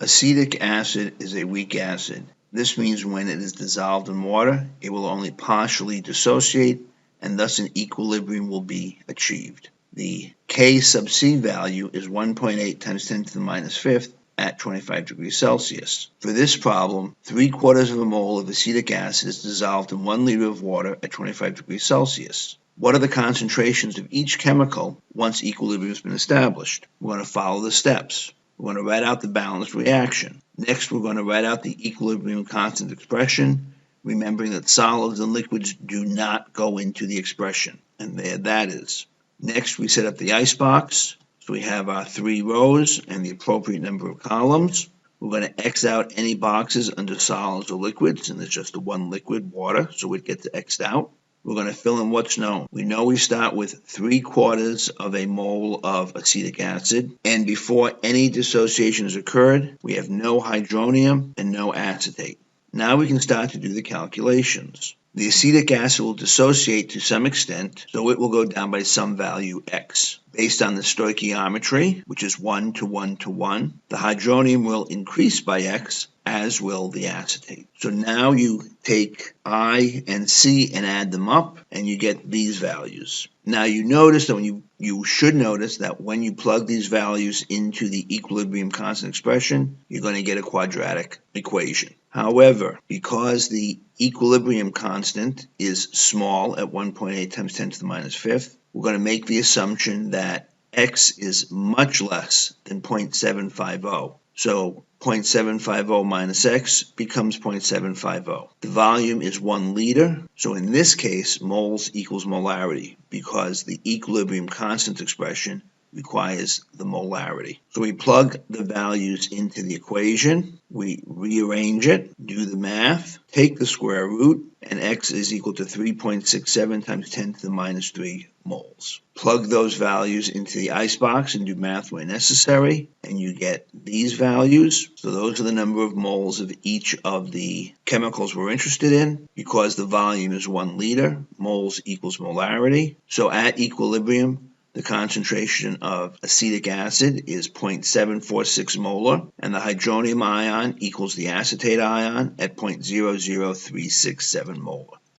Acetic acid is a weak acid. This means when it is dissolved in water, it will only partially dissociate, and thus an equilibrium will be achieved. The K sub C value is 1.8 times 10 to the minus fifth at 25 degrees Celsius. For this problem, 3/4 of a mole of acetic acid is dissolved in 1 liter of water at 25 degrees Celsius. What are the concentrations of each chemical once equilibrium has been established? We're going to follow the steps. We're going to write out the balanced reaction. Next, we're going to write out the equilibrium constant expression, remembering that solids and liquids do not go into the expression. And there that is. Next, we set up the icebox. So we have our 3 rows and the appropriate number of columns. We're going to X out any boxes under solids or liquids, and there's just the one liquid, water, so it gets X'd out. We're going to fill in what's known. We know we start with 3/4 of a mole of acetic acid, and before any dissociation has occurred, we have no hydronium and no acetate. Now we can start to do the calculations. The acetic acid will dissociate to some extent, so it will go down by some value X. Based on the stoichiometry, which is 1 to 1 to 1, the hydronium will increase by X, as will the acetate. So now you take I and C and add them up, and you get these values. Now you notice that you should notice that when you plug these values into the equilibrium constant expression, you're going to get a quadratic equation. However, because the equilibrium constant is small at 1.8 times 10 to the minus fifth, we're going to make the assumption that X is much less than 0.750. So 0.750 minus X becomes 0.750. The volume is 1 liter, so in this case, moles equals molarity because the equilibrium constant expression requires the molarity. So we plug the values into the equation, we rearrange it, do the math, take the square root, and X is equal to 3.67 times 10 to the minus 3 moles. Plug those values into the icebox and do math where necessary, and you get these values. So those are the number of moles of each of the chemicals we're interested in. Because the volume is 1 liter, moles equals molarity. So at equilibrium, the concentration of acetic acid is 0.746 molar, and the hydronium ion equals the acetate ion at 0.00367 molar.